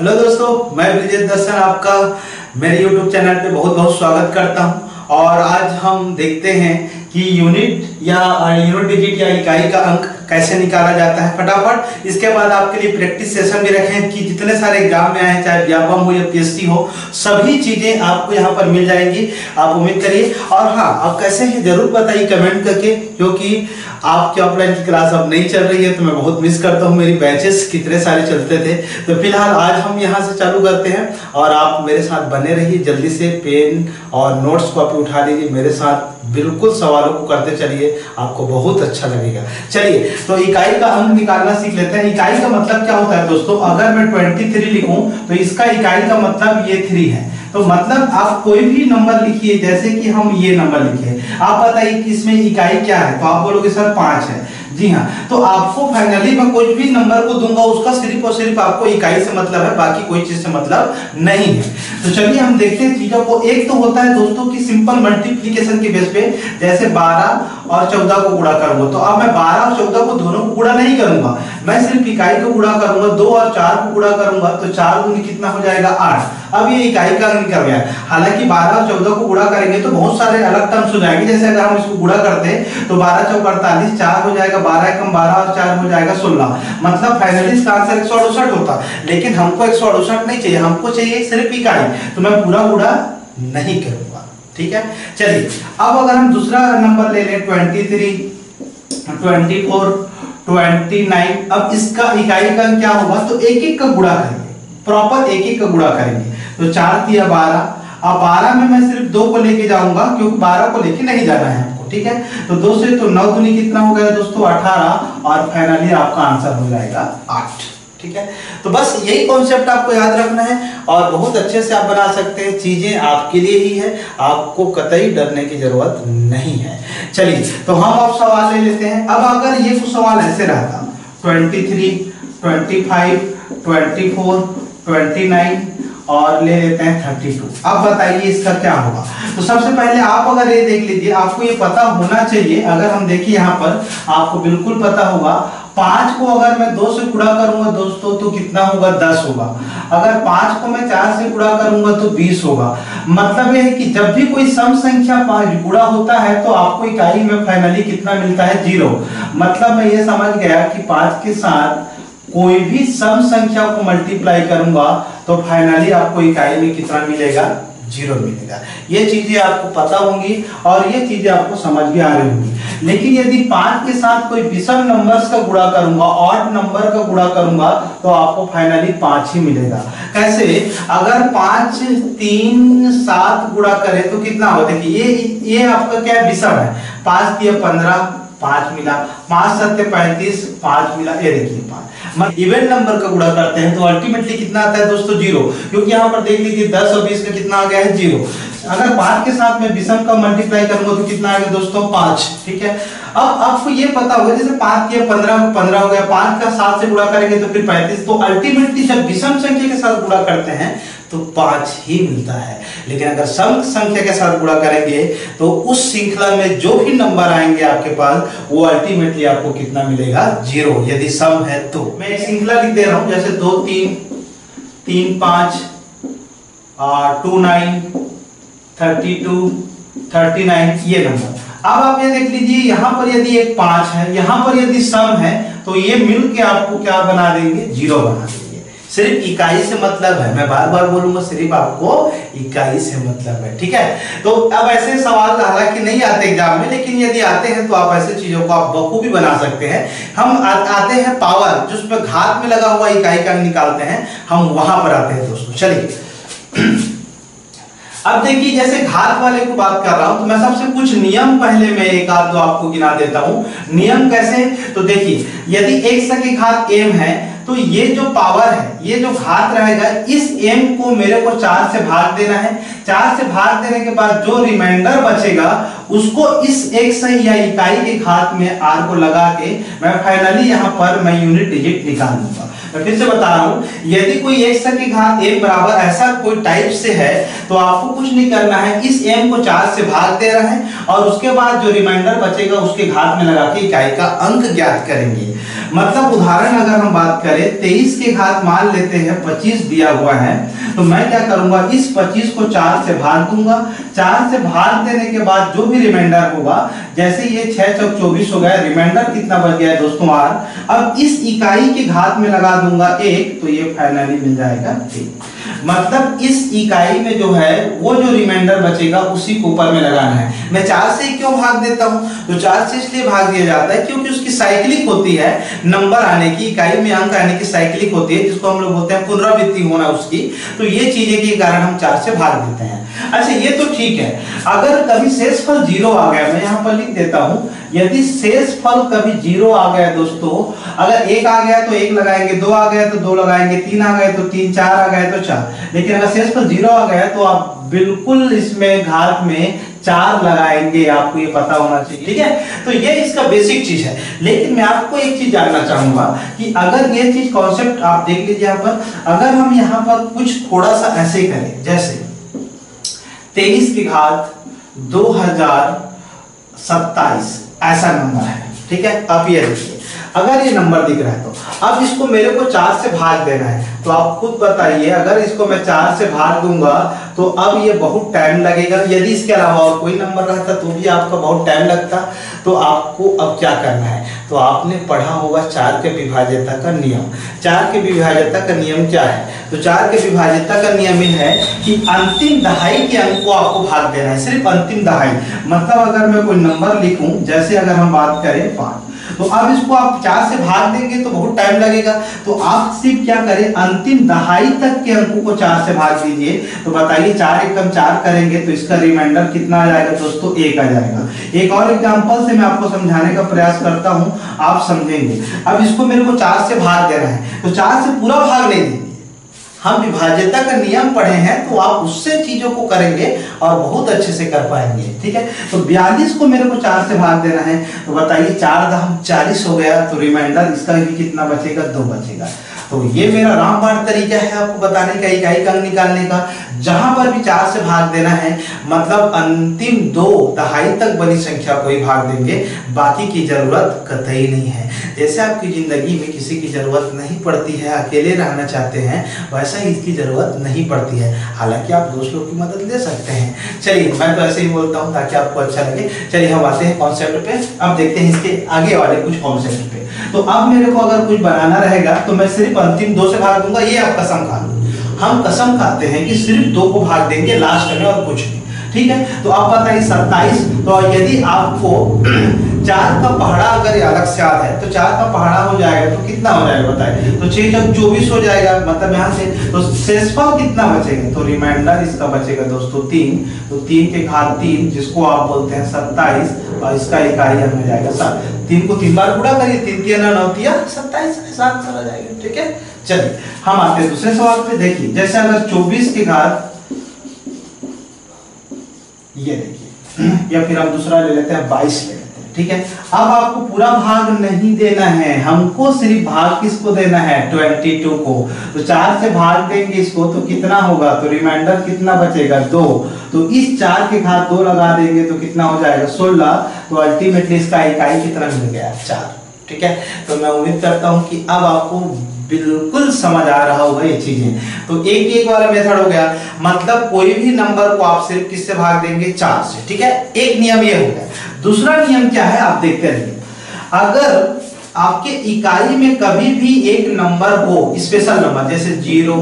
Hello दोस्तों, मैं ब्रिजेश दर्शन आपका मेरे YouTube चैनल पे बहुत बहुत स्वागत करता हूं। और आज हम देखते हैं कि यूनिट डिजिट या इकाई का अंक कैसे निकाला जाता है फटाफट। इसके बाद आपके लिए प्रैक्टिस सेशन भी रखें कि जितने सारे एग्जाम में आए, चाहे व्यापम हो या पीएससी हो, सभी चीजें आपको यहाँ पर मिल जाएंगी। आप उम्मीद करिए। और हाँ, आप कैसे हैं जरूर बताइए कमेंट करके, क्योंकि आपकी ऑफलाइन की क्लास अब नहीं चल रही है तो मैं बहुत मिस करता हूँ। मेरी बैचेस कितने सारे चलते थे। तो फिलहाल आज हम यहाँ से चालू करते हैं और आप मेरे साथ बने रहिए। जल्दी से पेन और नोट्स कॉपी उठा लीजिए, मेरे साथ बिल्कुल सवालों को करते चलिए, आपको बहुत अच्छा लगेगा। चलिए तो इकाई का अंक निकालना सीख लेते हैं। इकाई का मतलब क्या होता है दोस्तों? अगर मैं 23 लिखूं तो इसका इकाई का मतलब ये 3 है। तो मतलब आप कोई भी नंबर लिखिए, जैसे कि हम ये नंबर लिखे, आप बताइए कि इसमें इकाई क्या है, तो आप बोलोगे सर 5 है। जी हाँ, तो आपको फाइनली मैं कोई भी नंबर को दूंगा, उसका सिर्फ और सिर्फ आपको इकाई से मतलब है, बाकी कोई चीज से मतलब नहीं है। तो चलिए हम देखते हैं चीजों को। एक तो होता है दोस्तों कि सिंपल मल्टीप्लिकेशन के बेस पे, जैसे 12 और 14 को गुणा करूंगा, तो अब मैं 12 और 14 को दोनों को गुणा नहीं करूंगा, मैं सिर्फ इकाई को गुणा करूंगा। 2 और 4 को गुणा करूंगा तो 4 दूनी कितना हो जाएगा? 8। अब ये इकाई का अंक निकल गया। हालांकि 12 और 14 को गुणा करेंगे तो बहुत सारे अलग टर्म्स हो जाएंगे। जैसे अगर हम इसको गुणा करते हैं तो 12 चौक 48, 4 हो जाएगा, 12 कम 12 और 4 हो जाएगा 16। मतलब फाइनली इसका आंसर 168 होता। लेकिन हमको 168 नहीं चाहिए, हमको चाहिए सिर्फ इकाई। तो मैं पूरा गुणा नहीं करूंगा, ठीक है। चलिए अब अगर हम दूसरा नंबर ले लें 23, 24, 29, अब इसका इकाई का क्या होगा? तो एक एक का गुणा करेंगे, प्रॉपर एक एक का गुणा करेंगे। तो 4 तिया 12, अब 12 में मैं सिर्फ 2 को लेके जाऊंगा, क्योंकि 12 को लेके नहीं जाना है हमको, ठीक है। तो 2 से तो 9 दूनी कितना हो गया दोस्तों? 18, और फाइनली आपका आंसर हो जाएगा 8, ठीक है। तो बस यही कॉन्सेप्ट आपको याद रखना है और बहुत अच्छे से आप बना सकते हैं। चीजें आपके लिए ही है, आपको कतई डरने की जरूरत नहीं है। चलिए तो हम अब सवाल ले लेते हैं। अब अगर ये कुछ सवाल ऐसे रहता 23, 25, 24, 29 और ले लेते हैं 32, अब बताइए इसका क्या होगा? तो सबसे पहले आप अगर ये देख लीजिए, आपको ये पता होना चाहिए। अगर हम देखिए यहाँ पर आपको बिल्कुल पता होगा, 5 को अगर मैं 2 से गुणा करूंगा दोस्तों तो कितना होगा? 10 होगा। अगर 5 को मैं 4 से गुणा करूंगा तो 20 होगा। मतलब यह है कि जब भी कोई सम संख्या 5 गुणा होता है तो आपको इकाई में फाइनली कितना मिलता है? 0। मतलब मैं ये समझ गया कि 5 के साथ कोई भी सम संख्या को मल्टीप्लाई करूंगा तो फाइनली आपको इकाई में कितना मिलेगा? 0 मिलेगा। ये चीजें आपको पता होंगी और ये चीजें आपको समझ भी आ रही होंगी। लेकिन यदि 5 के साथ कोई विषम नंबर्स का गुणा करूंगा, ऑड नंबर का गुणा करूंगा, तो आपको फाइनली 5 ही मिलेगा। कैसे? अगर 5, 3, 7 गुणा करें तो कितना होता है कि ये आपका क्या विषम है। 5 तिया 15, 5 मिला, 5 सत्ते 35, 5 मिला। ये देखिए 5 इवन नंबर का गुणा करते हैं तो अल्टीमेटली कितना आता है दोस्तों? 0। क्योंकि यहाँ पर देख लीजिए 10 और 20 का कितना आ गया है? 0। अगर 5 के साथ में विषम का मल्टीप्लाई करूंगा तो कितना आ गया दोस्तों? 5, ठीक है। अब आपको ये पता होगा, जैसे 5 किया 15 हो गया, 5 का 7 से गुणा करेंगे तो फिर 35। तो अल्टीमेटली जब विषम संख्या के साथ गुणा करते हैं तो 5 ही मिलता है। लेकिन अगर सम संख्या के साथ गुणा करेंगे तो उस श्रृंखला में जो भी नंबर आएंगे आपके पास, वो अल्टीमेटली आपको कितना मिलेगा? 0, यदि सम है तो। मैं एक श्रृंखला लिख दे रहा हूं, जैसे 2, 3, 3, 5, 2, 9, 32, 39, ये नंबर। अब आप ये देख लीजिए, यहां पर यदि एक 5 है, यहां पर यदि सम है, तो ये मिलके आपको क्या बना देंगे? 0 बना देंगे। सिर्फ इकाई से मतलब है, मैं बार बार बोलूंगा, सिर्फ आपको इकाई से मतलब है, ठीक है। तो अब ऐसे सवाल हालांकि नहीं आते एग्जाम में, लेकिन यदि आते हैं तो आप ऐसे चीजों को आप बखूबी बना सकते हैं। हम आते हैं पावर, जिस पर घात में लगा हुआ इकाई का निकालते हैं, हम वहां पर आते हैं दोस्तों। चलिए अब देखिए, जैसे घात वाले को बात कर रहा हूं तो मैं सबसे कुछ नियम पहले मैं एक आध दो आपको गिना देता हूं। नियम कैसे? तो देखिए, यदि x की घात m है तो ये जो पावर है, ये जो घात रहेगा, इस m को मेरे को 4 से भाग देना है। 4 से भाग देने के बाद जो रिमाइंडर बचेगा उसको इस x या इकाई के घात में r को लगा के मैं फाइनली यहाँ पर मैं यूनिट डिजिट निकाल लूंगा। मैं फिर से बता रहा हूं, यदि कोई x की घात m बराबर ऐसा कोई टाइप से है तो आपको कुछ नहीं करना है, इस m को 4 से भाग दे रहा है और उसके बाद जो रिमाइंडर बचेगा उसके घात में लगा के इकाई का अंक ज्ञात करेंगे। मतलब उदाहरण अगर हम बात करें 23 के घात मान लेते हैं 25 दिया हुआ है, तो मैं क्या करूंगा, इस 25 को 4 से भाग दूंगा। 4 से भाग देने के बाद जो भी रिमाइंडर होगा, जैसे ये 6 चौक 24 हो गया, रिमाइंडर कितना बच गया है दोस्तों r। अब इस इकाई के घात में लगा दूंगा 1, तो ये फाइनली मिल जाएगा 1। मतलब इस इकाई में जो है वो जो रिमाइंडर बचेगा उसी को ऊपर में लगाना है। मैं 4 से क्यों भाग देता हूं, तो 4 से इसलिए भाग दिया जाता है क्योंकि उसकी साइक्लिक होती है, नंबर आने की, इकाई में अंक आने की साइक्लिक होती है, जिसको हम लोग बोलते हैं पुनरावृत्ति होना उसकी। तो ये चीजें के कारण हम 4 से भाग देते हैं। अच्छा, ये तो ठीक है। अगर कभी शेषफल 0 आ गया, मैं यहाँ पर लिख देता हूँ, यदि शेषफल कभी 0 आ गया दोस्तों, अगर 1 आ गया तो 1 लगाएंगे, 2 आ गया तो 2 लगाएंगे, 3 आ गए तो 3, 4 आ गए तो 4। लेकिन अगर शेषफल 0 आ गया तो आप बिल्कुल इसमें घात में 4 लगाएंगे, आपको ये पता होना चाहिए, ठीक है। तो ये इसका बेसिक चीज है। लेकिन मैं आपको एक चीज जानना चाहूंगा कि अगर ये चीज कॉन्सेप्ट आप देख लीजिए यहाँ पर, अगर हम यहाँ पर कुछ थोड़ा सा ऐसे करें, जैसे 23 की घात 2027 ऐसा नंबर है, ठीक है। अब ये देखिए, अगर ये नंबर दिख रहा है तो अब इसको मेरे को 4 से भाग देना है, तो आप खुद बताइए, अगर इसको मैं 4 से भाग दूंगा तो अब ये बहुत टाइम लगेगा। यदि इसके अलावा और कोई नंबर रहता तो भी आपका बहुत टाइम लगता। तो आपको अब क्या करना है, तो आपने पढ़ा होगा 4 के विभाज्यता का नियम। 4 के विभाज्यता का नियम क्या है, तो 4 के विभाज्यता का नियम यह है कि अंतिम दहाई के अंक को आपको भाग देना है, सिर्फ अंतिम दहाई। मतलब अगर मैं कोई नंबर लिखूं, जैसे अगर हम बात करें 5, तो अब इसको आप 4 से भाग देंगे तो बहुत टाइम लगेगा। तो आप सिर्फ क्या करें, अंतिम दहाई तक के अंकों को 4 से भाग दीजिए। तो बताइए 4 एकम 4 करेंगे तो इसका रिमाइंडर कितना आ जाएगा दोस्तों, 1 आ जाएगा। एक और एग्जांपल से मैं आपको समझाने का प्रयास करता हूं, आप समझेंगे। अब इसको मेरे को 4 से भाग देना है, तो 4 से पूरा भाग नहीं देंगे, हम विभाज्यता का नियम पढ़े हैं तो आप उससे चीजों को करेंगे और बहुत अच्छे से कर पाएंगे, ठीक है। तो 42 को मेरे को 4 से भाग देना है, तो बताइए 4 दाम 40 हो गया, तो रिमाइंडर इसका भी कितना बचेगा, 2 बचेगा। तो ये मेरा रामबाण तरीका है आपको बताने का, इकाई का अंक निकालने का। जहां पर भी 4 से भाग देना है, मतलब अंतिम 2 दहाई तक बनी संख्या को ही भाग देंगे, बाकी की जरूरत कतई नहीं है। जैसे आपकी जिंदगी में किसी की जरूरत नहीं पड़ती है, अकेले रहना चाहते हैं, वैसा ही इसकी जरूरत नहीं पड़ती है। हालांकि आप दूसरों की मदद ले सकते हैं। चलिए, मैं तो ऐसे ही बोलता हूँ ताकि आपको अच्छा लगे। चलिए हम आते हैं कॉन्सेप्ट पे, अब देखते हैं इसके आगे वाले कुछ कॉन्सेप्ट पे। तो अब मेरे को अगर कुछ बनाना रहेगा तो मैं सिर्फ अंतिम 2 से भाग दूंगा, ये आप कसम खा लो। हम कसम खाते हैं कि सिर्फ 2 को भाग देंगे लास्ट में और कुछ नहीं, ठीक है। तो आप बताइए 27, तो यदि आपको 4 का पहाड़ा अगर अलग से याद है तो 4 का पहाड़ा हो जाएगा तो कितना हो जाएगा बताइए, तो 6 चौक 24 हो जाएगा। मतलब यहाँ से तो शेषफल कितना बचेगा, तो रिमाइंडर इसका बचेगा दोस्तों 3। तो 3 के घात 3 जिसको आप बोलते हैं 27, और इसका इकाई अंक हो जाएगा 7। 3 को 3 बार गुणा करिए, 3 3 9 27, 7 आ जाएगा, ठीक है। चलिए हम आते हैं दूसरे सवाल पे। देखिए, जैसे अगर 24 के घात, ये देखिए, या फिर हम दूसरा ले लेते हैं 22 ले लेते हैं, ठीक है। अब आपको पूरा भाग नहीं देना है, हमको सिर्फ भाग किसको देना है, 22 को। तो 4 से भाग देंगे इसको तो कितना होगा, तो रिमाइंडर कितना बचेगा, 2। तो इस 4 के घात 2 लगा देंगे तो कितना हो जाएगा, 16। तो अल्टीमेटली इसका इकाई कितना मिल गया, 4, ठीक है। तो मैं उम्मीद करता हूं कि अब आपको बिल्कुल समझ आ रहा होगा ये चीजें। तो एक वाला मेथड हो गया, मतलब कोई भी नंबर को आप सिर्फ किससे भाग देंगे, 4 से, ठीक है। एक नियम ये हो गया। दूसरा नियम क्या है, आप देखते रहिए। अगर आपके इकाई में कभी भी एक नंबर हो, स्पेशल नंबर, जैसे 0,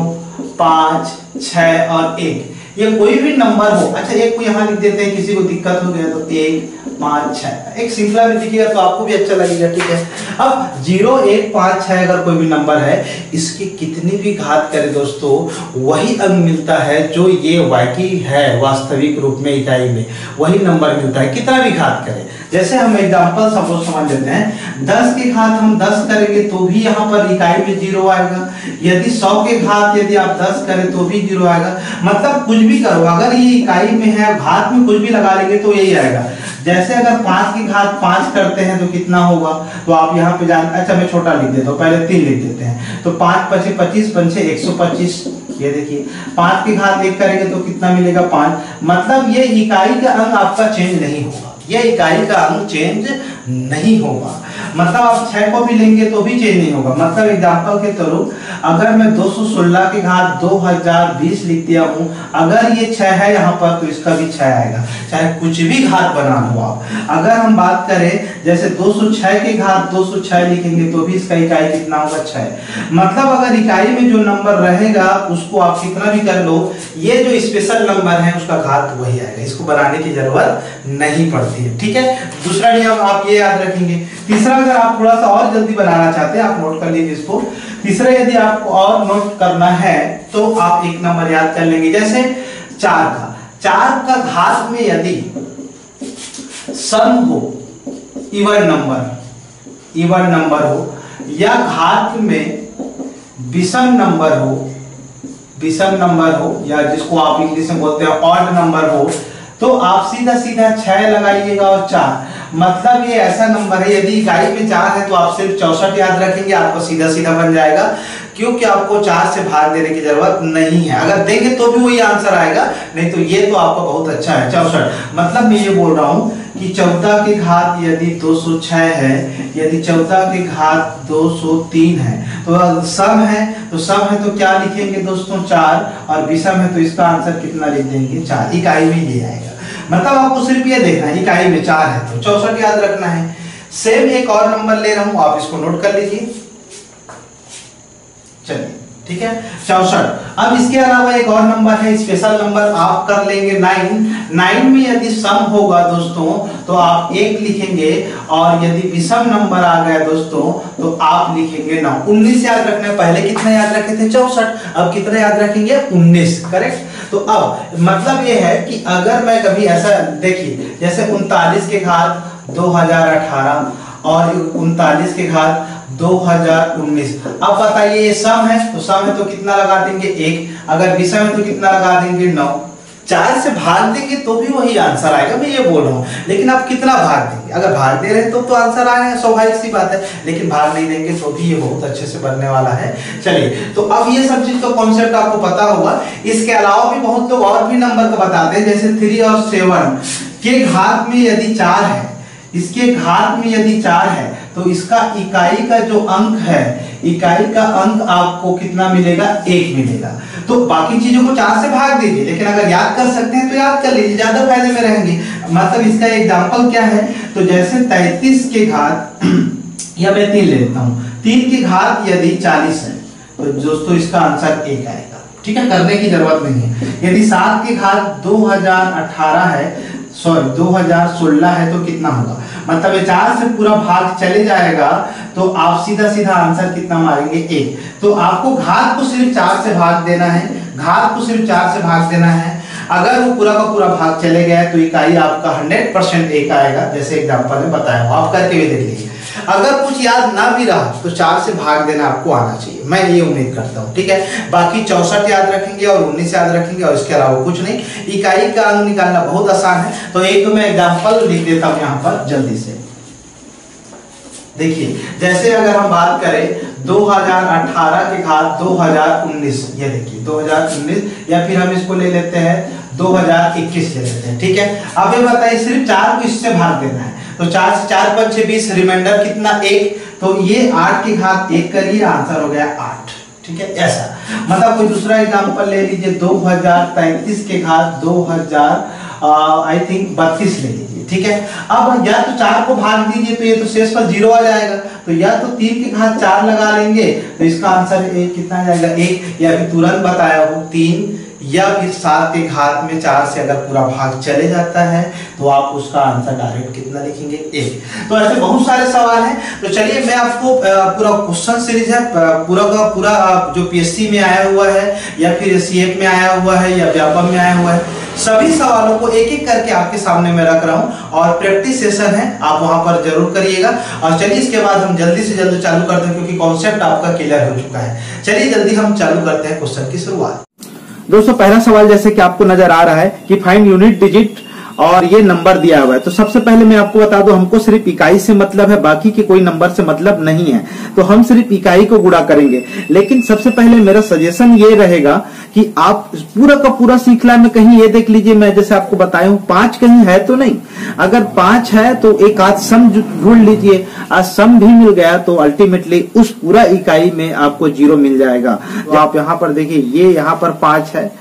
5, 6 और 1, ये कोई भी नंबर हो। अच्छा, एक को यहाँ लिख देते हैं, किसी को दिक्कत हो गया तो 1, 5, 6, एक सिंपल में दिखेगा तो आपको भी अच्छा लगेगा, ठीक है। अब 0, 1, 5, 6 अगर कोई भी नंबर है, इसकी कितनी भी घात करे दोस्तों, वही अंक मिलता है जो ये वाकई है, वास्तविक रूप में इकाई में वही नंबर मिलता है, कितना भी घात करे। जैसे हम एग्जांपल सपोज समझ लेते हैं, 10 के घात हम 10 करेंगे तो भी यहाँ पर इकाई में 0 आएगा। यदि 100 के घात यदि आप 10 करें तो भी 0 आएगा। मतलब कुछ भी करो, अगर ये इकाई में है, घात में कुछ भी लगा लेंगे तो यही आएगा। जैसे अगर 5 की घात 5 करते हैं तो कितना होगा, तो आप यहाँ पे जानते, अच्छा मैं छोटा लिख देता हूँ, पहले 3 लिख देते हैं। तो 5 5 25 5 125, ये देखिए 5 की घात 1 करेंगे तो कितना मिलेगा 5। मतलब ये इकाई का अंक आपका चेंज नहीं होगा, ये इकाई का अंक चेंज नहीं होगा। मतलब आप 6 को भी लेंगे तो भी चेंज नहीं होगा। मतलब एग्जांपल के तौर अगर मैं 216 की घात 2020 लिख दिया हूं, अगर ये 6 है यहाँ पर तो इसका भी 6 आएगा, चाहे कुछ भी घात बना लो आप। अगर हम बात करें जैसे 206 की घात 206 लिखेंगे तो भी इसका इकाई कितना होगा 6। मतलब अगर इकाई में जो नंबर रहेगा उसको आप कितना भी कर लो, ये जो स्पेशल नंबर है उसका घात वही आएगा, इसको बनाने की जरूरत नहीं पड़ती है। ठीक है, दूसरा नियम आप ये याद रखेंगे। तीसरा अगर आप थोड़ा सा और जल्दी बनाना चाहते हैं, आप नोट कर लीजिए इसको। तीसरा यदि आपको और नोट करना है तो आप एक नंबर याद कर लेंगे, जैसे 4 का घात में यदि सम हो, इवन नंबर हो, या घात में विषम नंबर हो, या जिसको आप इंग्लिश में बोलते हैं ऑड नंबर हो, तो आप सीधा 6 लगाइएगा और 4। मतलब ये ऐसा नंबर है, यदि इकाई में 4 है तो आप सिर्फ 64 याद रखेंगे, आपको सीधा बन जाएगा, क्योंकि आपको 4 से भाग देने की जरूरत नहीं है। अगर देंगे तो भी वही आंसर आएगा, नहीं तो ये तो आपका बहुत अच्छा है 64। मतलब मैं ये बोल रहा हूँ कि 14 की घात यदि 206 है, यदि 14 की घात 203 है, तो सम है तो क्या लिखेंगे दोस्तों 4, और विषम है तो इसका आंसर कितना लिख देंगे 4। इकाई में ये आएगा। मतलब आपको सिर्फ ये देखना है, इकाई में 4 है तो 64 याद रखना है। सेम एक और नंबर ले रहा हूं, आप इसको नोट कर लीजिए। चलिए ठीक है 64। अब इसके अलावा एक और नंबर है, स्पेशल नंबर आप कर लेंगे 9 में यदि सम होगा दोस्तों तो आप 1 लिखेंगे, और यदि विषम नंबर आ गया दोस्तों तो आप लिखेंगे 9। 19 याद रखना है, पहले कितना याद रखे थे 64, अब कितना याद रखेंगे 19। करेक्ट। तो अब मतलब ये है कि अगर मैं कभी ऐसा देखिए, जैसे 39 के घात 2018 और 39 के घात 2019। अब बताइए ये सम है तो कितना लगा देंगे 1, अगर विषम है तो कितना लगा देंगे 9। 4 से भाग देंगे तो भी वही आंसर आएगा, मैं ये बोल रहा हूँ। लेकिन आप कितना भाग देंगे, अगर भाग दे रहे हैं तो आंसर आएगा, स्वाभाविक सी बात है। लेकिन भाग नहीं देंगे तो भी ये बहुत अच्छे से बनने वाला है। चलिए, तो अब ये सब चीज का कॉन्सेप्ट आपको पता होगा। इसके अलावा भी बहुत लोग और भी नंबर को बताते हैं, जैसे 3 और 7 के घात में यदि 4 है, इसके घात में यदि 4 है तो इसका इकाई का जो अंक है, इकाई का अंक आपको कितना मिलेगा 1 मिलेगा। तो बाकी चीजों को 4 से भाग दीजिए, लेकिन अगर याद कर सकते हैं तो याद कर लीजिए, ज्यादा फायदे में रहेंगे। मतलब इसका एग्जांपल क्या है, तो जैसे 33 के घात या मैं 3 ले लेता हूँ, 3 की घात यदि 40 है तो दोस्तों इसका आंसर 1 आएगा। ठीक है, करने की जरूरत नहीं है। यदि 7 की घात 2018 है, सॉरी 2016 है तो कितना होगा, मतलब ये 4 से पूरा भाग चले जाएगा तो आप सीधा आंसर कितना मारेंगे 1। तो आपको घात को सिर्फ 4 से भाग देना है, घात को सिर्फ 4 से भाग देना है। अगर वो पूरा का पूरा भाग चले गया तो इकाई आपका 100% 1 आएगा, जैसे एग्जांपल में बताया हो, आप करके भी देख लीजिए। अगर कुछ याद ना भी रहा तो 4 से भाग देना आपको आना चाहिए, मैं ये उम्मीद करता हूँ। ठीक है, बाकी 64 याद रखेंगे और 19 याद रखेंगे, और इसके अलावा कुछ नहीं। इकाई का अंक निकालना बहुत आसान है। तो एक तो मैं एग्जांपल लिख देता हूँ यहाँ पर जल्दी से। देखिए, जैसे अगर हम बात करें 2018 के घात 2019, ये देखिए 2019, या फिर हम इसको ले लेते हैं 2021 ले लेते हैं। ठीक है, अब ये बताइए सिर्फ 4 को इससे भाग देना है, तो 4 से 4 5 6 20, रिमाइंडर कितना 1, तो ये 8 की घात 1 करिए, आंसर हो गया 8। ठीक है, ऐसा मतलब कोई दूसरा एग्जांपल ले लीजिए, 2033 के घात 32 ले लीजिए। ठीक है, अब या तो 4 को भाग दीजिए तो ये तो शेष पर 0 आ जाएगा, तो या तो 3 की घात 4 लगा लेंगे तो इसका आंसर कितना आ जाएगा 1, या फिर तुरंत बताया हो 3, या फिर 7 के घात में 4 से अगर पूरा भाग चले जाता है तो आप उसका आंसर डायरेक्ट कितना लिखेंगे 1। तो ऐसे बहुत सारे सवाल हैं। तो चलिए मैं आपको पूरा क्वेश्चन सीरीज है पूरा का पूरा जो पीएससी में आया हुआ है, या फिर सीएफ में आया हुआ है, या व्यापम में आया हुआ है, सभी सवालों को एक एक करके आपके सामने मैं रख रहा हूं, और प्रैक्टिस सेशन है, आप वहां पर जरूर करिएगा। और चलिए इसके बाद हम जल्दी से जल्दी चालू करते हैं, क्योंकि कॉन्सेप्ट आपका क्लियर हो चुका है। चलिए जल्दी हम चालू करते हैं क्वेश्चन की शुरुआत। दोस्तों पहला सवाल जैसे कि आपको नजर आ रहा है कि फाइंड यूनिट डिजिट और ये नंबर दिया हुआ है। तो सबसे पहले मैं आपको बता दूं, हमको सिर्फ इकाई से मतलब है, बाकी के कोई नंबर से मतलब नहीं है। तो हम सिर्फ इकाई को गुणा करेंगे। लेकिन सबसे पहले मेरा सजेशन ये रहेगा कि आप पूरा का पूरा श्रृंखला में कहीं ये देख लीजिए, मैं जैसे आपको बताया हूं 5 कहीं है तो नहीं। अगर 5 है तो एक आध सम ढूंढ लीजिए, आज सम भी मिल गया तो अल्टीमेटली उस पूरा इकाई में आपको 0 मिल जाएगा। तो आप यहाँ पर देखिए, ये यहाँ पर 5 है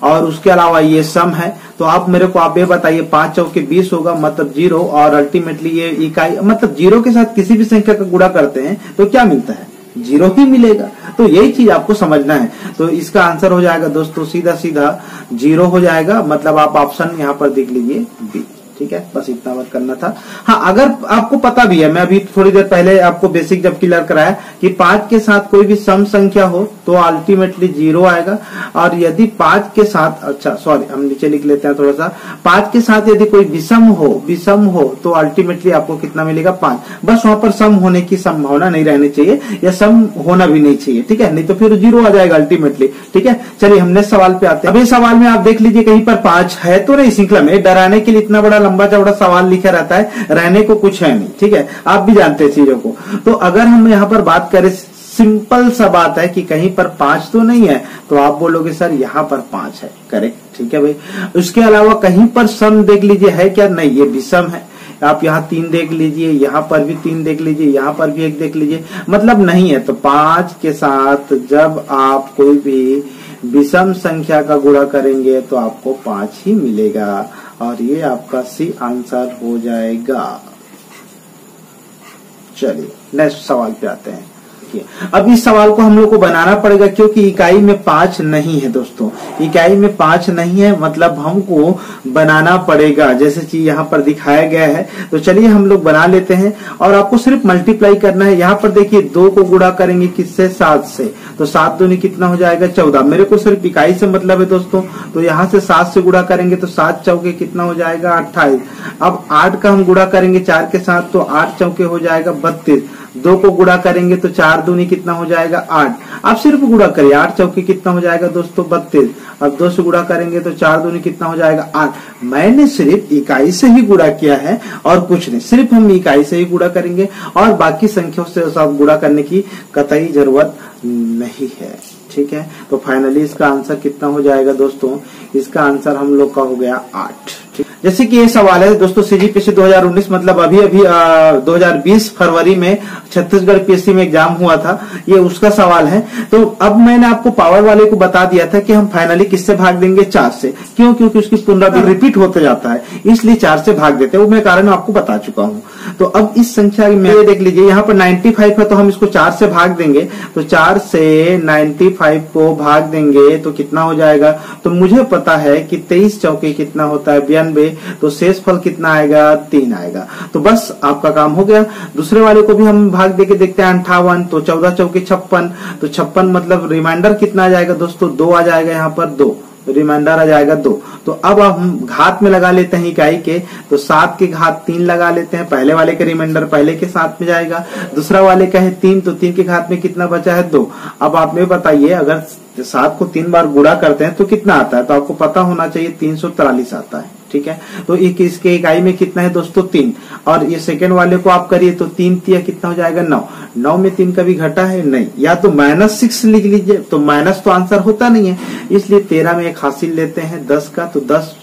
और उसके अलावा ये सम है। तो आप मेरे को आप ये बताइए, 5 चौके 20 होगा मतलब 0, और अल्टीमेटली ये इकाई मतलब 0 के साथ किसी भी संख्या का गुणा करते हैं तो क्या मिलता है, 0 ही मिलेगा। तो यही चीज आपको समझना है। तो इसका आंसर हो जाएगा दोस्तों सीधा सीधा 0 हो जाएगा। मतलब आप ऑप्शन यहाँ पर देख लीजिए बी। ठीक है, बस इतना बात करना था। हाँ, अगर आपको पता भी है, मैं अभी थोड़ी देर पहले आपको बेसिक जब क्लियर कराया कि 5 के साथ कोई भी सम संख्या हो तो अल्टीमेटली 0 आएगा, और यदि 5 के साथ, अच्छा सॉरी हम नीचे लिख लेते हैं थोड़ा सा, 5 के साथ यदि कोई विषम हो तो अल्टीमेटली आपको कितना मिलेगा, 5। बस वहां पर सम होने की संभावना नहीं रहनी चाहिए या सम होना भी नहीं चाहिए। ठीक है, नहीं तो फिर 0 आ जाएगा अल्टीमेटली। ठीक है, चलिए हमने सवाल पे आते हैं। अब इस सवाल में आप देख लीजिए कहीं पर 5 है तो नहीं। श्रृंखला में डराने के लिए इतना बड़ा लंबा चौड़ा सवाल लिखा रहता है, रहने को कुछ है नहीं। ठीक है, आप भी जानते हैं चीजों को। तो अगर हम यहाँ पर बात करें, सिंपल सा बात है कि कहीं पर 5 तो नहीं है, तो आप बोलोगे सर यहाँ पर 5 है, करेक्ट। ठीक है भाई, उसके अलावा कहीं पर सम देख लीजिए है क्या, नहीं, ये विषम है। आप यहाँ 3 देख लीजिए, यहाँ पर भी 3 देख लीजिए, यहाँ पर भी 1 देख लीजिए, मतलब नहीं है। तो 5 के साथ जब आप कोई भी विषम संख्या का गुणा करेंगे तो आपको 5 ही मिलेगा, और ये आपका सी आंसर हो जाएगा। चलिए नेक्स्ट सवाल पे आते हैं। अब इस सवाल को हम लोग को बनाना पड़ेगा क्योंकि इकाई में 5 नहीं है दोस्तों, इकाई में 5 नहीं है, मतलब हमको बनाना पड़ेगा जैसे चीज यहाँ पर दिखाया गया है। तो चलिए हम लोग बना लेते हैं, और आपको सिर्फ मल्टीप्लाई करना है। यहाँ पर देखिए 2 को गुणा करेंगे किससे, 7 से, तो 7 दूनी कितना हो जाएगा, 14। मेरे को सिर्फ इकाई से मतलब है दोस्तों, तो यहाँ से 7 से गुणा करेंगे तो 7 चौके कितना हो जाएगा, 28। अब 8 का हम गुणा करेंगे 4 के साथ, तो 8 चौके हो जाएगा 32। 2 को गुणा करेंगे तो 4 दूनी कितना हो जाएगा, 8। आप सिर्फ गुणा करिए, 8 चौके कितना हो जाएगा दोस्तों, 32। अब 2 से गुणा करेंगे तो 4 दूनी कितना हो जाएगा, 8। मैंने सिर्फ इकाई से ही गुणा किया है और कुछ नहीं, सिर्फ हम इकाई से ही गुणा करेंगे और बाकी संख्याओं से साथ गुणा करने की कतई जरूरत नहीं है। ठीक है, तो फाइनली इसका आंसर कितना हो जाएगा दोस्तों, इसका आंसर हम लोग का हो गया 8। जैसे कि ये सवाल है दोस्तों, सीजीपीएससी 2019 मतलब अभी 2020 फरवरी में छत्तीसगढ़ पीएससी में एग्जाम हुआ था, ये उसका सवाल है। तो अब मैंने आपको पावर वाले को बता दिया था कि हम फाइनली किससे भाग देंगे, 4 से। क्यों, क्योंकि उसकी पुनरावृत्ति रिपीट होते जाता है, इसलिए 4 से भाग देते हैं। वो मैं कारण आपको बता चुका हूँ। तो अब इस संख्या में ये देख लीजिए, यहाँ पर 95 है तो हम इसको 4 से भाग देंगे। तो 4 से 95 को भाग देंगे तो कितना हो जाएगा, तो मुझे पता है कि 23 चौके कितना होता है, 92। तो शेष फल कितना आएगा, 3 आएगा। तो बस आपका काम हो गया। दूसरे वाले को भी हम भाग देके देखते हैं, 58। तो 14 चौके 56, तो 56 मतलब रिमाइंडर कितना आ जाएगा दोस्तों, 2 आ जाएगा, यहाँ पर 2 रिमाइंडर आ जाएगा 2। तो अब हम घात में लगा लेते हैं इकाई के, तो 7 के घात 3 लगा लेते हैं। पहले वाले का रिमाइंडर पहले के साथ में जाएगा, दूसरा वाले का है 3, तो 3 के घात में कितना बचा है, 2। अब आप में बताइए, अगर 7 को 3 बार गुणा करते हैं तो कितना आता है, तो आपको पता होना चाहिए 343 आता है। ठीक है, तो इसके इकाई में कितना है दोस्तों, 3। और ये सेकेंड वाले को आप करिए तो 3 तिया कितना हो जाएगा, 9। 9 में 3 कभी घटा है नहीं, या तो -6 लिख लीजिए, तो माइनस तो आंसर होता नहीं है, इसलिए 13 में एक हासिल लेते हैं 10 का, तो 10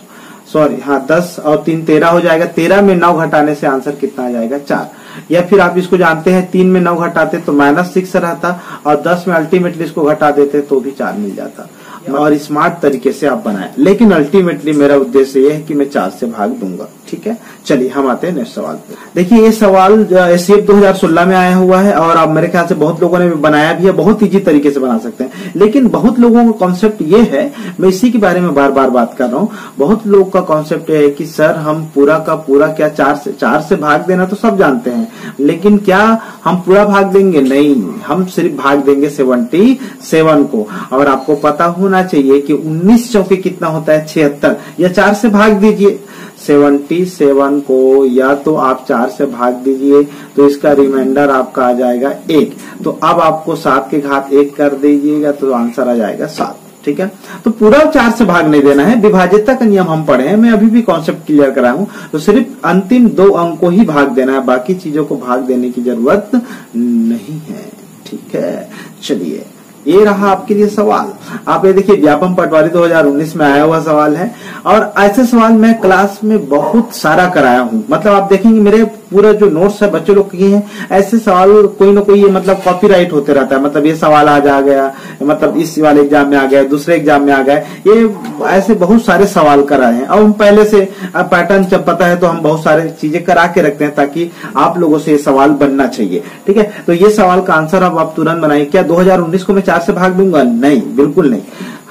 और 3 13 हो जाएगा। 13 में 9 घटाने से आंसर कितना आ जाएगा, 4। या फिर आप इसको जानते हैं, 3 में 9 घटाते तो -6 रहता, और 10 में अल्टीमेटली इसको घटा देते तो भी 4 मिल जाता। और स्मार्ट तरीके से आप बनाएं, लेकिन अल्टीमेटली मेरा उद्देश्य ये है कि मैं 4 से भाग दूंगा। ठीक है, चलिए हम आते हैं नेक्स्ट सवाल पे। देखिए ये सवाल एससीएफ 2016 में आया हुआ है, और अब मेरे ख्याल से बहुत लोगों ने बनाया भी है, बहुत इजी तरीके से बना सकते हैं। लेकिन बहुत लोगों का कॉन्सेप्ट ये है, मैं इसी के बारे में बार बार बात कर रहा हूँ, बहुत लोगों का कॉन्सेप्ट ये है कि सर हम पूरा का पूरा क्या 4 से भाग देना तो सब जानते हैं, लेकिन क्या हम पूरा भाग देंगे, नहीं, हम सिर्फ भाग देंगे 77 को। और आपको पता होना चाहिए कि 19 चौके कितना होता है, 76, या 4 से भाग दीजिए 77 को, या तो आप 4 से भाग दीजिए तो इसका रिमाइंडर आपका आ जाएगा 1। तो अब आपको 7 के घात 1 कर दीजिएगा तो आंसर आ जाएगा 7। ठीक है। तो पूरा 4 से भाग नहीं देना है, विभाज्यता का नियम हम पढ़े हैं, मैं अभी भी कॉन्सेप्ट क्लियर करा हूं। तो सिर्फ अंतिम 2 अंक को ही भाग देना है, बाकी चीजों को भाग देने की जरूरत नहीं है, ठीक है। चलिए, ये रहा आपके लिए सवाल। आप ये देखिए, व्यापम पटवारी 2019 में आया हुआ सवाल है, और ऐसे सवाल मैं क्लास में बहुत सारा कराया हूं। मतलब आप देखेंगे मेरे पूरा जो नोट्स है बच्चों लोग किए हैं, ऐसे सवाल कोई ना कोई मतलब कॉपीराइट होते रहता है। मतलब ये सवाल आज आ गया, मतलब इस वाले एग्जाम में आ गया, दूसरे एग्जाम में आ गया, ये ऐसे बहुत सारे सवाल कराए हैं। और हम पहले से पैटर्न जब पता है तो हम बहुत सारे चीजें करा के रखते हैं, ताकि आप लोगों से ये सवाल बनना चाहिए, ठीक है। तो ये सवाल का आंसर अब आप तुरंत बनाइए। क्या 2019 को मैं 4 से भाग दूंगा? नहीं, बिल्कुल नहीं।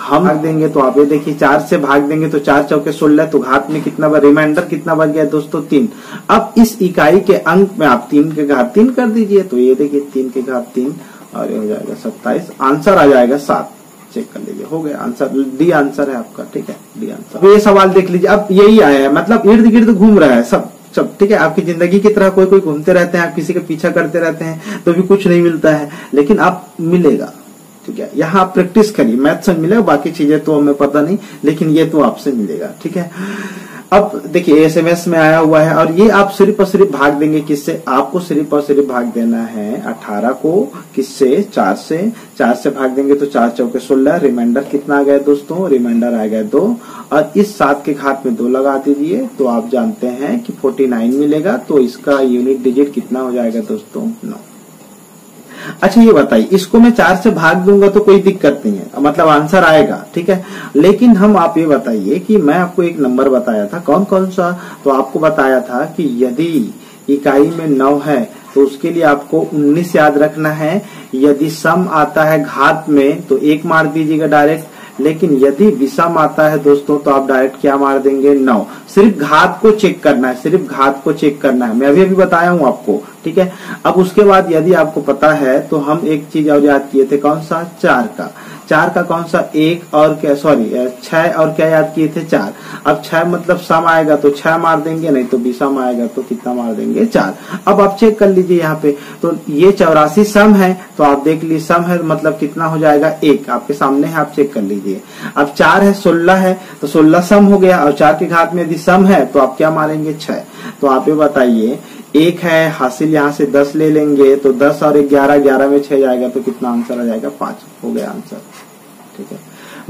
हम भाग देंगे तो आप ये देखिए, 4 से भाग देंगे तो 4 चौके 16, तो घात में कितना रिमाइंडर कितना बच गया दोस्तों? 3। अब इस इकाई के अंक में आप 3 के घात 3 कर दीजिए, तो ये देखिए 3 के घात 3 और ये हो जाएगा 27, आंसर आ जाएगा 7। चेक कर लीजिए, हो गया आंसर, डी आंसर है आपका, ठीक है, डी आंसर। ये सवाल देख लीजिए, अब यही आया है, मतलब इर्द गिर्द घूम रहा है सब, ठीक है। आपकी जिंदगी की तरह कोई घूमते रहते हैं, आप किसी का पीछा करते रहते हैं तो भी कुछ नहीं मिलता है, लेकिन आप मिलेगा, ठीक है। यहाँ आप प्रैक्टिस करिए, मैथ से मिलेगा, बाकी चीजें तो हमें पता नहीं, लेकिन ये तो आपसे मिलेगा, ठीक है। अब देखिए, एसएमएस में आया हुआ है, और ये आप सिर्फ और सिर्फ भाग देंगे किससे? आपको सिर्फ और सिर्फ भाग देना है 18 को, किससे? 4 से। 4 से भाग देंगे तो 4 चौके 16, रिमाइंडर कितना आ गया दोस्तों? रिमाइंडर आ गया 2, और इस 7 के घात में 2 लगा दीजिए, तो आप जानते हैं कि 49 मिलेगा। तो इसका यूनिट डिजिट कितना हो जाएगा दोस्तों? 9। अच्छा, ये बताइए, इसको मैं 4 से भाग दूंगा तो कोई दिक्कत नहीं है, मतलब आंसर आएगा, ठीक है। लेकिन हम आप ये बताइए कि मैं आपको एक नंबर बताया था, कौन कौन सा? तो आपको बताया था कि यदि इकाई में 9 है तो उसके लिए आपको 19 याद रखना है। यदि सम आता है घात में तो 1 मार दीजिएगा डायरेक्ट, लेकिन यदि विषम आता है दोस्तों तो आप डायरेक्ट क्या मार देंगे? 9। सिर्फ घात को चेक करना है, सिर्फ घात को चेक करना है, मैं अभी बताया हूं आपको, ठीक है। अब उसके बाद यदि आपको पता है तो हम एक चीज और याद किए थे, कौन सा? 4 का कौन सा? 1 और क्या, सॉरी 6 और क्या याद किए थे? 4। अब 6 मतलब सम आएगा तो 6 मार देंगे, नहीं तो विषम आएगा तो कितना मार देंगे? 4। अब आप चेक कर लीजिए यहाँ पे, तो ये 84 सम है, तो आप देख लीजिए सम है मतलब कितना हो जाएगा? 1 आपके सामने है, आप चेक कर लीजिए। अब 4 है, 16 है, तो 16 सम हो गया, और 4 के घात में यदि सम है तो आप क्या मारेंगे? 6। तो आप ये बताइए, 1 है हासिल, यहाँ से 10 ले लेंगे तो 10 और 11, 11 में 6 जाएगा तो कितना आंसर आ जाएगा? 5। हो गया आंसर, ठीक है।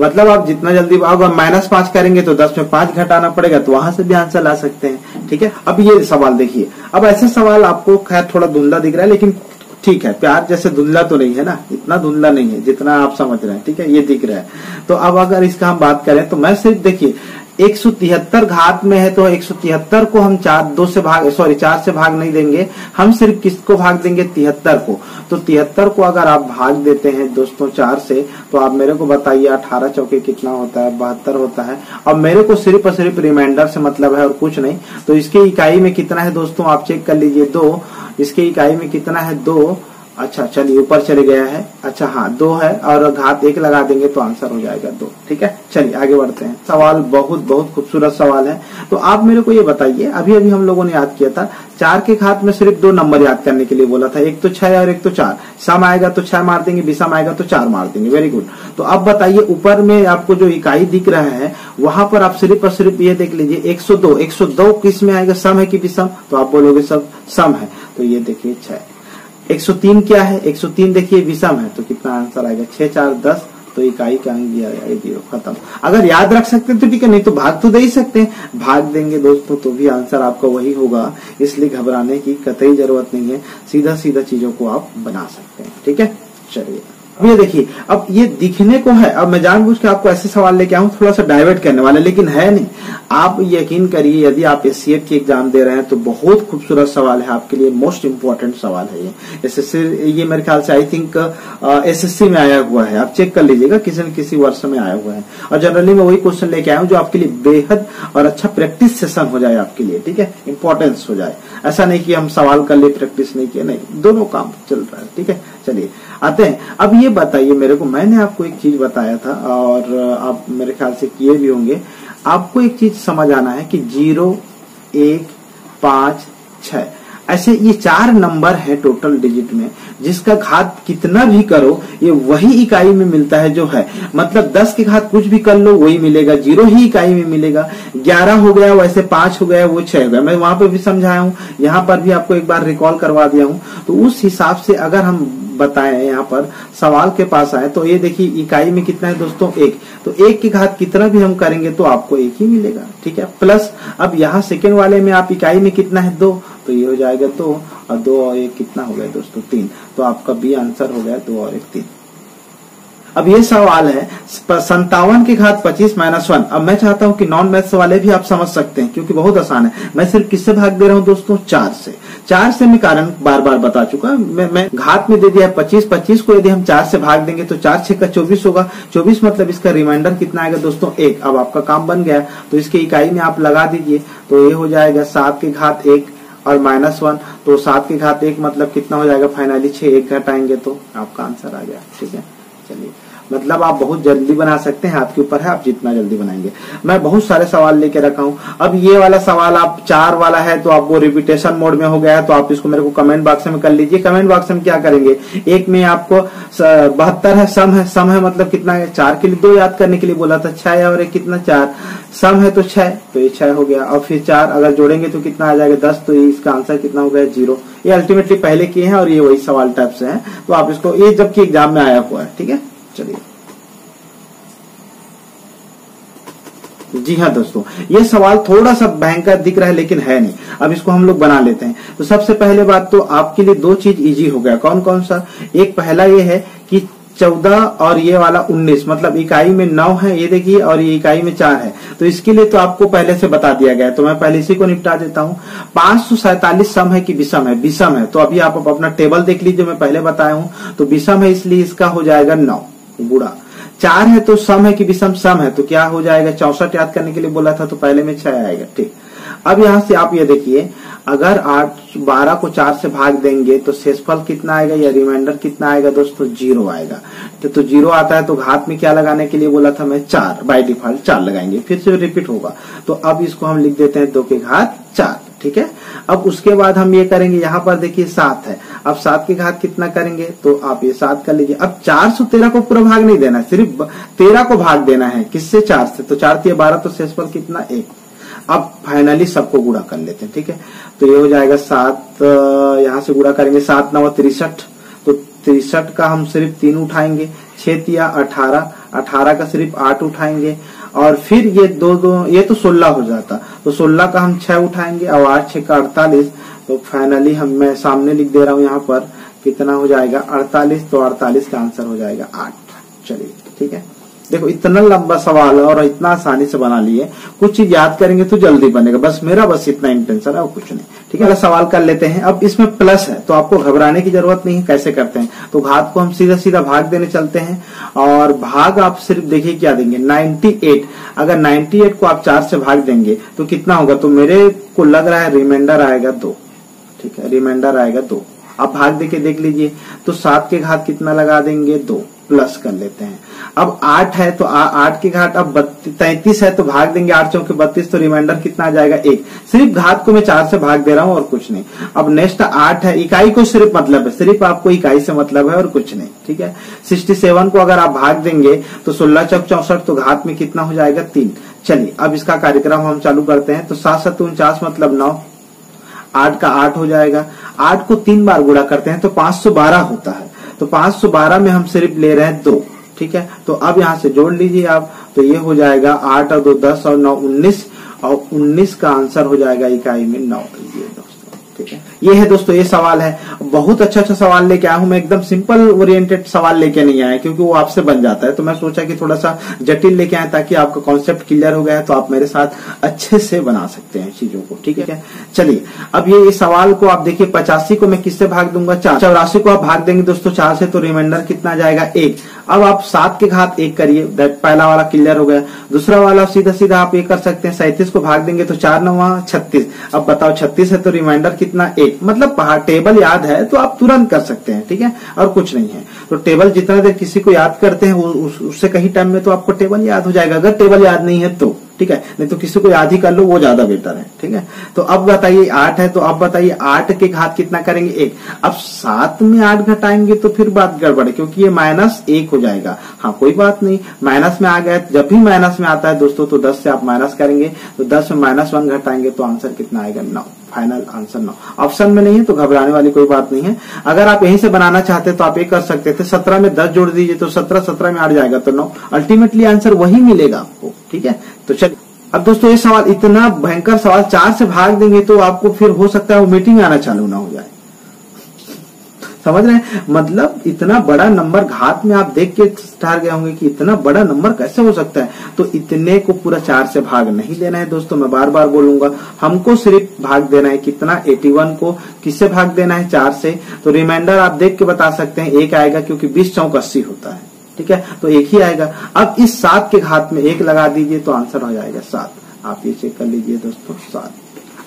मतलब आप जितना जल्दी अगर -5 करेंगे तो 10 में 5 घटाना पड़ेगा, तो वहां से भी आंसर ला सकते हैं, ठीक है। अब ये सवाल देखिए, अब ऐसे सवाल आपको खैर थोड़ा धुंधला दिख रहा है, लेकिन ठीक है, प्यार जैसे धुंधला तो नहीं है ना, इतना धुंधला नहीं है जितना आप समझ रहे हैं, ठीक है, ये दिख रहा है। तो अब अगर इसका हम बात करें तो मैं सिर्फ देखिए 173 घात में है, तो 173 को हम 4 से भाग नहीं देंगे, हम सिर्फ किसको भाग देंगे? 73 को। तो 73 को अगर आप भाग देते हैं दोस्तों 4 से, तो आप मेरे को बताइए 18 चौके कितना होता है? 72 होता है। अब मेरे को सिर्फ और सिर्फ रिमाइंडर से मतलब है और कुछ नहीं, तो इसके इकाई में कितना है दोस्तों? आप चेक कर लीजिए, 2। इसके इकाई में कितना है? 2। अच्छा चलिए, ऊपर चले गया है, अच्छा हाँ 2 है, और घात 1 लगा देंगे तो आंसर हो जाएगा 2, ठीक है। चलिए आगे बढ़ते हैं। सवाल बहुत खूबसूरत सवाल है। तो आप मेरे को ये बताइए, अभी अभी हम लोगों ने याद किया था, 4 के घात में सिर्फ 2 नंबर याद करने के लिए बोला था, एक तो 6 और एक तो 4। सम आएगा तो 6 मार देंगे, विषम आएगा तो 4 मार देंगे। Very good. तो अब बताइए, ऊपर में आपको जो इकाई दिख रहा है वहां पर आप सिर्फ और सिर्फ ये देख लीजिए, 102। 102 किस में आएगा? सम है कि विषम? तो आप बोलोगे सब सम है, तो ये देखिए 6। 103 क्या है? 103 देखिए विषम है, तो कितना आंसर आएगा? 6 4 10, तो इकाई का अंक दिया जाएगा, खत्म। अगर याद रख सकते हैं तो ठीक है, नहीं तो भाग तो दे ही सकते हैं। भाग देंगे दोस्तों तो भी आंसर आपका वही होगा, इसलिए घबराने की कतई जरूरत नहीं है, सीधा सीधा चीजों को आप बना सकते हैं, ठीक है। चलिए अब ये देखिए, अब ये दिखने को है, अब मैं जानबूझ के आपको ऐसे सवाल लेके आऊं थोड़ा सा डाइवर्ट करने वाले, लेकिन है नहीं। आप यकीन करिए, यदि आप एससीएफ की एग्जाम दे रहे हैं तो बहुत खूबसूरत सवाल है आपके लिए, मोस्ट इंपोर्टेंट सवाल है ये। एसएससी, ये मेरे ख्याल से आई थिंक एसएससी में आया हुआ है, आप चेक कर लीजिएगा, किसी न किसी वर्ष में आया हुआ है। और जनरली मैं वही क्वेश्चन लेके आया हूं जो आपके लिए बेहद और अच्छा प्रैक्टिस सेशन हो जाए आपके लिए, ठीक है, इंपॉर्टेंस हो जाए। ऐसा नहीं कि हम सवाल कर ले प्रैक्टिस नहीं किया, नहीं, दोनों काम चल रहा है, ठीक है। चलिए आते हैं। अब ये बताइए मेरे को, मैंने आपको एक चीज बताया था और आप मेरे ख्याल से किए भी होंगे। आपको एक चीज समझ आना है कि 0 1 5 6, ऐसे ये 4 नंबर है टोटल डिजिट में, जिसका घात कितना भी करो ये वही इकाई में मिलता है जो है, मतलब 10 के घात कुछ भी कर लो वही मिलेगा, 0 ही इकाई में मिलेगा। 11 हो गया, वैसे 5 हो गया, वो 6 हो गया। मैं वहां पे भी समझाया हूं, यहाँ पर भी आपको एक बार रिकॉल करवा दिया हूं। तो उस हिसाब से अगर हम बताएं यहाँ पर सवाल के पास आए तो ये देखिए इकाई में कितना है दोस्तों 1, तो 1 की घात कितना भी हम करेंगे तो आपको 1 ही मिलेगा, ठीक है। प्लस अब यहाँ सेकेंड वाले में आप इकाई में कितना है 2, तो ये हो जाएगा 2 और 2 और 1 कितना हो गया दोस्तों 3, तो आपका बी आंसर हो गया 2 और 1 3। अब ये सवाल है 57 की घात 25 -1। अब मैं चाहता हूं कि नॉन मैथ्स वाले भी आप समझ सकते हैं क्योंकि बहुत आसान है। मैं सिर्फ किससे भाग दे रहा हूं दोस्तों 4 से। 4 से मैं कारण बार बार बता चुका, मैं घात में दे दिया 25, 25 को यदि हम 4 से भाग देंगे तो 4 6 का 24 होगा, 24 मतलब इसका रिमाइंडर कितना आएगा दोस्तों 1। अब आपका काम बन गया, तो इसके इकाई में आप लगा दीजिए, तो ये हो जाएगा 7 की घात 1 और -1, तो 7 की घात 1 मतलब कितना हो जाएगा फाइनली 6, 1 घटाएंगे तो आपका आंसर आ गया, ठीक है। चलिए, मतलब आप बहुत जल्दी बना सकते हैं, आपके ऊपर है आप जितना जल्दी बनाएंगे। मैं बहुत सारे सवाल लेके रखा हूं। अब ये वाला सवाल आप 4 वाला है तो आप वो रिपीटेशन मोड में हो गया है, तो आप इसको मेरे को कमेंट बॉक्स में कर लीजिए। कमेंट बॉक्स में क्या करेंगे, एक में आपको 72 है, सम है मतलब कितना है 4 के लिए 2 याद करने के लिए बोला था, 6 और 1 कितना 4, सम है तो 6, तो ये 6 हो गया। और फिर 4 अगर जोड़ेंगे तो कितना आ जाएगा 10, तो इसका आंसर कितना हो गया 0। ये अल्टीमेटली पहले किए हैं और ये वही सवाल टाइप से है, तो आप इसको ये जबकि एग्जाम में आया हुआ है, ठीक है। चलिए, जी हाँ दोस्तों, ये सवाल थोड़ा सा भयंकर दिख रहा है लेकिन है नहीं। अब इसको हम लोग बना लेते हैं। तो सबसे पहले बात तो आपके लिए 2 चीज इजी हो गया। कौन कौन सा, एक पहला ये है कि 14 और ये वाला 19 मतलब इकाई में 9 है, ये देखिए, और ये इकाई में 4 है, तो इसके लिए तो आपको पहले से बता दिया गया है, तो मैं पहले इसी को निपटा देता हूँ। 547 सम है कि विषम है, विषम है, तो अभी आप अपना टेबल देख लीजिए, मैं पहले बताया हूँ, तो विषम है इसलिए इसका हो जाएगा 9 गुणा। 4 है तो सम है कि विषम, सम है, तो क्या हो जाएगा 64 याद करने के लिए बोला था, तो पहले में 6 आएगा, ठीक। अब यहां से आप ये देखिए, अगर 12 को 4 से भाग देंगे तो शेषफल कितना आएगा या रिमाइंडर कितना आएगा दोस्तों 0 आएगा। तो 0 आता है तो घात में क्या लगाने के लिए बोला था मैं 4, बाय डिफॉल्ट 4 लगाएंगे, फिर से रिपीट होगा, तो अब इसको हम लिख देते हैं 2 की घात 4, ठीक है। अब उसके बाद हम ये करेंगे, यहाँ पर देखिए 7 है, अब 7 की घात कितना करेंगे, तो आप ये 7 कर लीजिए। अब 413 को पूरा भाग नहीं देना है, सिर्फ 13 को भाग देना है, किससे 4 से, तो 4 3 12, तो शेषफल कितना 1। अब फाइनली सबको गुणा कर लेते हैं, ठीक है। तो ये हो जाएगा 7, यहाँ से गुणा करेंगे 7 9 63, तो 63 का हम सिर्फ 3 उठाएंगे, 6 तिया 18, 18 का सिर्फ 8 उठाएंगे, और फिर ये 2 ये तो 16 हो जाता, तो 16 का हम 6 उठाएंगे और 8 6 का 48, तो फाइनली मैं सामने लिख दे रहा हूं यहाँ पर कितना हो जाएगा 48, तो 48 का आंसर हो जाएगा 8। चलिए, ठीक है। देखो इतना लंबा सवाल है और इतना आसानी से बना लिए, कुछ चीज याद करेंगे तो जल्दी बनेगा, बस इतना इंटेंशन है और कुछ नहीं, ठीक है। सवाल कर लेते हैं। अब इसमें प्लस है तो आपको घबराने की जरूरत नहीं है। कैसे करते हैं, तो घात को हम सीधा सीधा भाग देने चलते हैं, और भाग आप सिर्फ देखिए क्या देंगे 98। अगर 98 को आप 4 से भाग देंगे तो कितना होगा, तो मेरे को लग रहा है रिमाइंडर आएगा 2, ठीक है, रिमाइंडर आएगा 2। आप भाग देके देख लीजिए, तो 7 के घात कितना लगा देंगे 2, प्लस कर लेते हैं। अब 8 है तो 8 की घात अब 33 है, तो भाग देंगे 8 चौके 32, तो रिमाइंडर कितना आ जाएगा 1। सिर्फ घात को मैं 4 से भाग दे रहा हूं और कुछ नहीं। अब नेक्स्ट 8 है, इकाई को सिर्फ मतलब है, सिर्फ आपको इकाई से मतलब है और कुछ नहीं, ठीक है। 67 को अगर आप भाग देंगे तो 16 चौक 64, तो घात में कितना हो जाएगा 3। चलिए अब इसका कार्यक्रम हम चालू करते हैं। तो 7 7 49 मतलब 9, 8 का 8 हो जाएगा, 8 को 3 बार गुणा करते हैं तो 512 होता है, तो 512 में हम सिर्फ ले रहे हैं 2, ठीक है। तो अब यहाँ से जोड़ लीजिए आप, तो ये हो जाएगा 8 और 2 10 और 9 19, और 19 का आंसर हो जाएगा इकाई में 9। ये दोस्तों, ठीक है, ये है दोस्तों, ये सवाल है। बहुत अच्छा सवाल लेके आया हूं मैं, एकदम सिंपल ओरिएंटेड सवाल लेके नहीं आया क्योंकि वो आपसे बन जाता है, तो मैं सोचा कि थोड़ा सा जटिल लेके आए ताकि आपका कॉन्सेप्ट क्लियर हो गया है, तो आप मेरे साथ अच्छे से बना सकते हैं चीजों को, ठीक है। चलिए अब ये सवाल को आप देखिए, 85 को मैं किससे भाग दूंगा 4, 84 को आप भाग देंगे दोस्तों 4 से, तो रिमाइंडर कितना आ जाएगा 1। अब आप 7 के घात 1 करिए, पहला वाला क्लियर हो गया। दूसरा वाला सीधा सीधा आप ये कर सकते हैं, 37 को भाग देंगे तो 4 9 36। अब बताओ 36 है तो रिमाइंडर कितना 1, मतलब टेबल याद है तो आप तुरंत कर सकते हैं, ठीक है, और कुछ नहीं है। तो टेबल जितना देर किसी को याद करते हैं उससे कहीं टाइम में तो आपको टेबल याद हो जाएगा। अगर टेबल याद नहीं है तो ठीक है, नहीं तो किसी को याद ही कर लो, वो ज्यादा बेटर है। ठीक है, तो अब बताइए 8 है, तो अब बताइए 8 के घात कितना करेंगे 1। अब 7 में 8 घटाएंगे तो फिर बात गड़बड़ है, क्योंकि ये -1 हो जाएगा। हाँ कोई बात नहीं, माइनस में आ गया, जब भी माइनस में आता है दोस्तों तो 10 से आप माइनस करेंगे, तो 10 में -1 घटाएंगे तो आंसर कितना आएगा 9। Final answer 9। ऑप्शन में नहीं है तो घबराने वाली कोई बात नहीं है। अगर आप यहीं से बनाना चाहते तो आप ये कर सकते थे, 17 में 10 जोड़ दीजिए तो 17 में 8 जाएगा तो 9। अल्टीमेटली आंसर वही मिलेगा आपको। ठीक है, तो चलिए अब दोस्तों ये सवाल इतना भयंकर सवाल, 4 से भाग देंगे तो आपको फिर हो सकता है वो मीटिंग आना चालू ना हो जाए। समझ रहे हैं, मतलब इतना बड़ा नंबर घात में आप देख के ठहर गए होंगे कि इतना बड़ा नंबर कैसे हो सकता है। तो इतने को पूरा 4 से भाग नहीं देना है दोस्तों, मैं बार बार बोलूंगा, हमको सिर्फ भाग देना है कितना 81 को किससे भाग देना है 4 से। तो रिमाइंडर आप देख के बता सकते हैं 1 आएगा, क्योंकि 20 चौक 80 होता है। ठीक है, तो 1 ही आएगा। अब इस 7 के घात में 1 लगा दीजिए तो आंसर हो जाएगा 7। आप ये चेक कर लीजिए दोस्तों 7।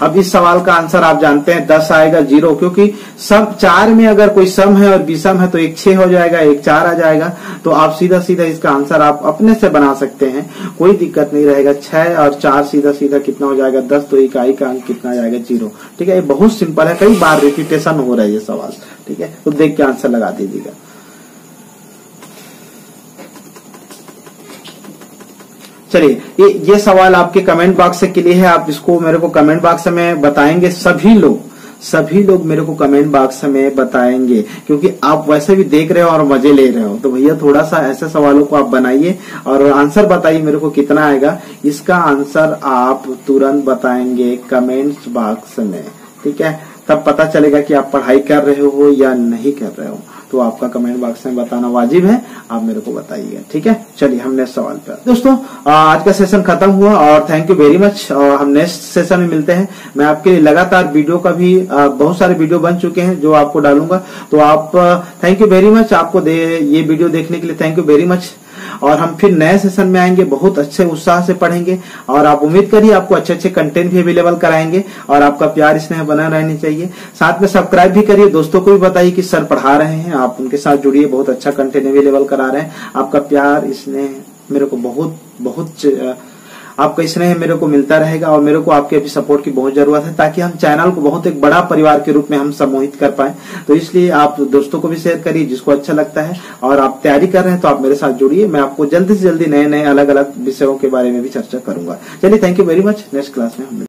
अब इस सवाल का आंसर आप जानते हैं 10 आएगा 0, क्योंकि सब 4 में अगर कोई सम है और विषम है तो एक 6 हो जाएगा, एक 4 आ जाएगा। तो आप सीधा सीधा इसका आंसर आप अपने से बना सकते हैं, कोई दिक्कत नहीं रहेगा। 6 और 4 सीधा सीधा कितना हो जाएगा 10, तो इकाई का अंक कितना आ जाएगा 0। ठीक है, ये बहुत सिंपल है, कई बार रिपीटेशन हो रहा है ये सवाल। ठीक है, तो देख के आंसर लगा दीजिएगा। चलिए ये सवाल आपके कमेंट बॉक्स से के लिए है, आप इसको मेरे को कमेंट बॉक्स में बताएंगे। सभी लोग मेरे को कमेंट बॉक्स में बताएंगे, क्योंकि आप वैसे भी देख रहे हो और मजे ले रहे हो। तो भैया थोड़ा सा ऐसे सवालों को आप बनाइए और आंसर बताइए मेरे को कितना आएगा। इसका आंसर आप तुरंत बताएंगे कमेंट्स बॉक्स में। ठीक है, तब पता चलेगा कि आप पढ़ाई कर रहे हो या नहीं कर रहे हो। तो आपका कमेंट बॉक्स में बताना वाजिब है, आप मेरे को बताइएगा। ठीक है, चलिए हम नेक्स्ट सवाल पे दोस्तों। आज का सेशन खत्म हुआ और थैंक यू वेरी मच। और हम नेक्स्ट सेशन में मिलते हैं। मैं आपके लिए लगातार वीडियो का भी बहुत सारे वीडियो बन चुके हैं जो आपको डालूंगा। तो आप थैंक यू वेरी मच, आपको ये वीडियो देखने के लिए थैंक यू वेरी मच। और हम फिर नए सेशन में आएंगे, बहुत अच्छे उत्साह से पढ़ेंगे और आप उम्मीद करिए आपको अच्छे अच्छे कंटेंट भी अवेलेबल कराएंगे। और आपका प्यार स्नेह बना रहनी चाहिए। साथ में सब्सक्राइब भी करिए, दोस्तों को भी बताइए कि सर पढ़ा रहे हैं, आप उनके साथ जुड़िए, बहुत अच्छा कंटेंट अवेलेबल करा रहे हैं। आपका प्यार स्नेह मेरे को बहुत आपका स्नेह मेरे को मिलता रहेगा और मेरे को आपके अभी सपोर्ट की बहुत जरूरत है, ताकि हम चैनल को बहुत एक बड़ा परिवार के रूप में हम समूहित कर पाए। तो इसलिए आप दोस्तों को भी शेयर करिए जिसको अच्छा लगता है। और आप तैयारी कर रहे हैं तो आप मेरे साथ जुड़िए, मैं आपको जल्दी से जल्दी नए नए अलग अलग विषयों के बारे में भी चर्चा करूंगा। चलिए thank you very much, next class में हम